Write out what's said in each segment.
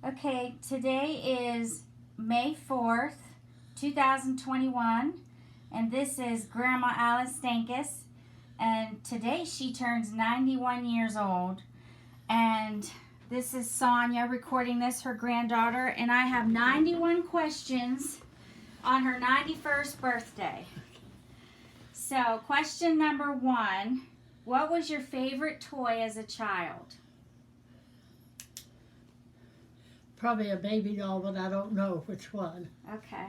Okay, today is May 4th, 2021, and this is Grandma Alice Stankus. And today she turns 91 years old. And this is Sonia recording this, her granddaughter. And I have 91 questions on her 91st birthday. So, question number one: what was your favorite toy as a child? Probably a baby doll, but I don't know which one. Okay.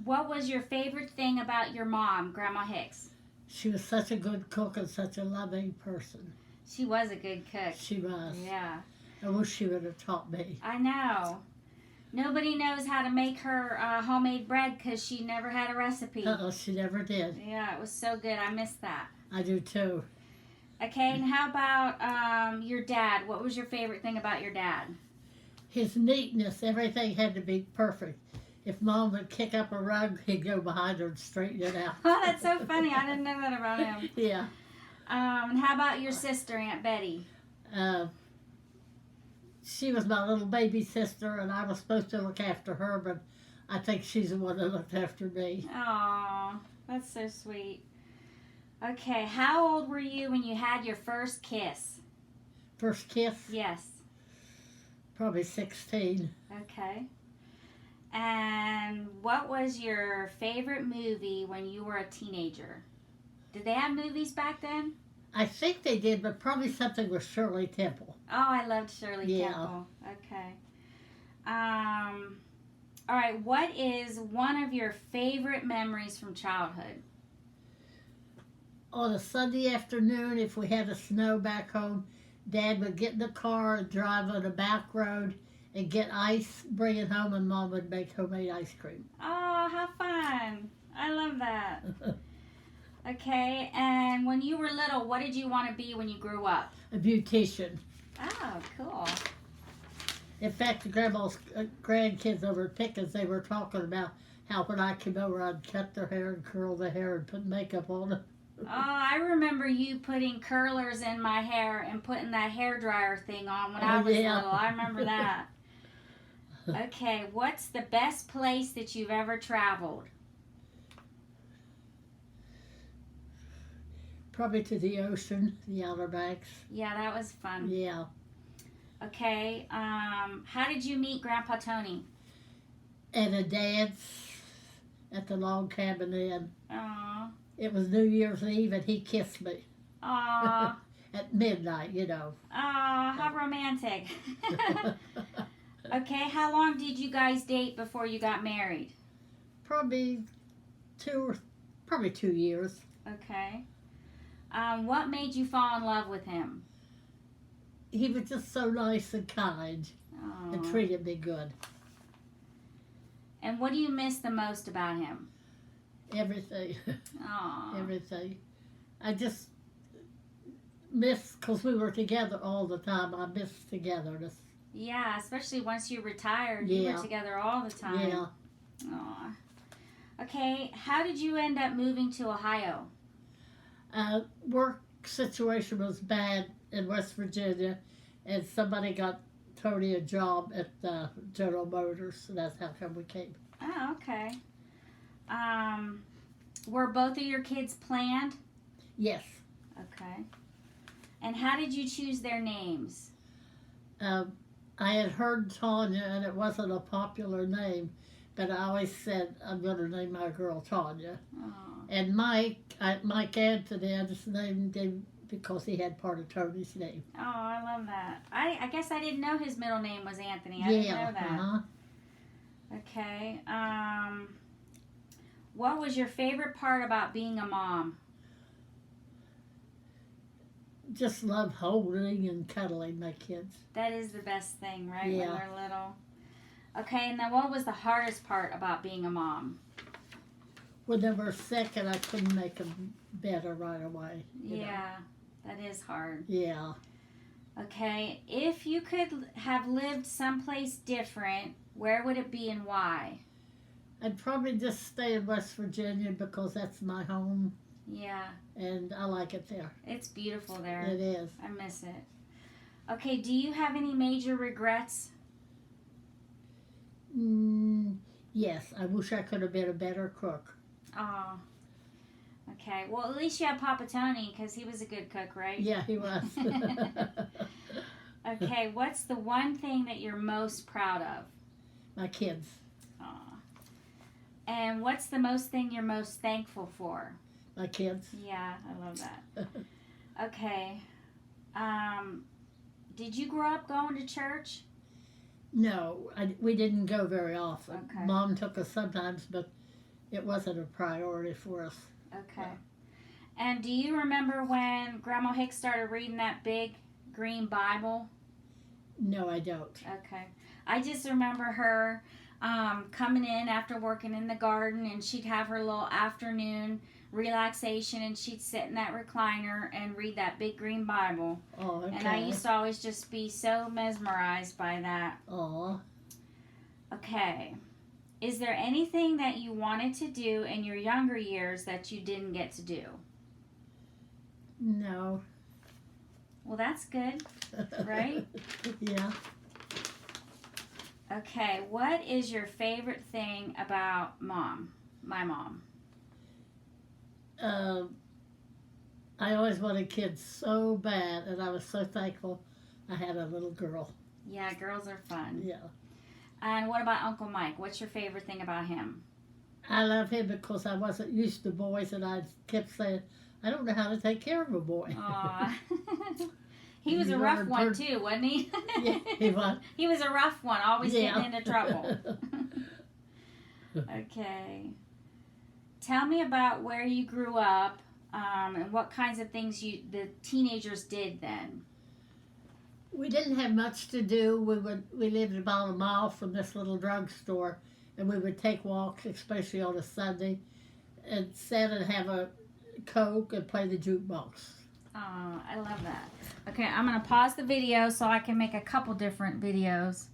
What was your favorite thing about your mom, Grandma Hicks? She was such a good cook and such a loving person. She was a good cook. She was. Yeah. I wish she would have taught me. I know. Nobody knows how to make her homemade bread because she never had a recipe. She never did. Yeah, it was so good. I missed that. I do too. Okay, and how about your dad? What was your favorite thing about your dad? His neatness, everything had to be perfect. If Mom would kick up a rug, he'd go behind her and straighten it out. Oh, that's so funny. I didn't know that about him. Yeah. And how about your sister, Aunt Betty? She was my little baby sister, and I was supposed to look after her, but I think she's the one that looked after me. Aw, that's so sweet. Okay, how old were you when you had your first kiss? First kiss? Yes. Probably 16. Okay. And what was your favorite movie when you were a teenager? Did they have movies back then? I think they did, but probably something with Shirley Temple. Oh, I loved Shirley Yeah. Temple. Okay. All right, what is one of your favorite memories from childhood? On a Sunday afternoon, if we had a snow back home, Dad would get in the car and drive on a back road and get ice, bring it home, and Mom would make homemade ice cream. Oh, how fun. I love that. Okay, and when you were little, what did you want to be when you grew up? A beautician. Oh, cool. In fact, Grandma's grandkids over at Pickens, they were talking about how when I came over, I'd cut their hair and curl their hair and put makeup on it. Oh, I remember you putting curlers in my hair and putting that hair dryer thing on when I was little. I remember that. Okay, what's the best place that you've ever traveled? Probably to the ocean, the Outer Banks. Yeah, that was fun. Yeah. Okay, how did you meet Grandpa Tony? At a dance at the Log Cabin Inn. Aw. It was New Year's Eve, and he kissed me. Aw. At midnight, you know. Aw, how romantic. Okay, how long did you guys date before you got married? Probably 2 years. Okay. What made you fall in love with him? He was just so nice and kind and Aw. treated me good. And what do you miss the most about him? Everything. Aw. Everything. I just miss, because we were together all the time, I miss togetherness. Yeah, especially once you retired. You Yeah. were together all the time. Yeah. Aw. Okay, how did you end up moving to Ohio? Work situation was bad in West Virginia, and somebody got Tony a job at General Motors, so that's how come we came. Oh, okay. Were both of your kids planned? Yes. Okay. And how did you choose their names? I had heard Tanya, and it wasn't a popular name, but I always said, I'm going to name my girl Tanya. Oh. And Mike Anthony, I just named him because he had part of Tony's name. Oh, I love that. I guess I didn't know his middle name was Anthony. I didn't know that. Uh-huh. Okay. What was your favorite part about being a mom? Just love holding and cuddling my kids. That is the best thing, right? Yeah. When they're little. Okay, and then what was the hardest part about being a mom? When they were sick and I couldn't make them better right away. you know. Yeah, that is hard. Yeah. Okay, if you could have lived someplace different, where would it be and why? I'd probably just stay in West Virginia because that's my home. Yeah, and I like it there. it's beautiful there. It is. I miss it. Okay, do you have any major regrets? Yes, I wish I could have been a better cook. Oh, okay. Well, at least you have Papa Tony because he was a good cook, right? Yeah, he was. Okay, what's the one thing that you're most proud of? My kids. Aw. And what's the most thing you're most thankful for? My kids. Yeah, I love that. Okay. Did you grow up going to church? No, we didn't go very often. Okay. Mom took us sometimes, but it wasn't a priority for us. Okay. And do you remember when Grandma Hicks started reading that big green Bible? No, I don't. Okay. I just remember her coming in after working in the garden, and she'd have her little afternoon relaxation, and she'd sit in that recliner and read that big green Bible. Oh, okay. And I used to always just be so mesmerized by that. Aw. Okay. Is there anything that you wanted to do in your younger years that you didn't get to do? No. Well, that's good, right? Yeah. Okay. What is your favorite thing about Mom? My mom. I always wanted kids so bad, and I was so thankful I had a little girl. Yeah, girls are fun. Yeah. And what about Uncle Mike? What's your favorite thing about him? I love him because I wasn't used to boys, and I kept saying, I don't know how to take care of a boy. Aw. He was You a rough learn one per- too, wasn't he? Yeah, he was. He was a rough one, always Yeah. getting into trouble. Okay. Tell me about where you grew up, and what kinds of things the teenagers did then. We didn't have much to do. We lived about a mile from this little drugstore, and we would take walks, especially on a Sunday, and sit and have a Coke and play the jukebox. Oh, I love that. Okay, I'm going to pause the video so I can make a couple different videos.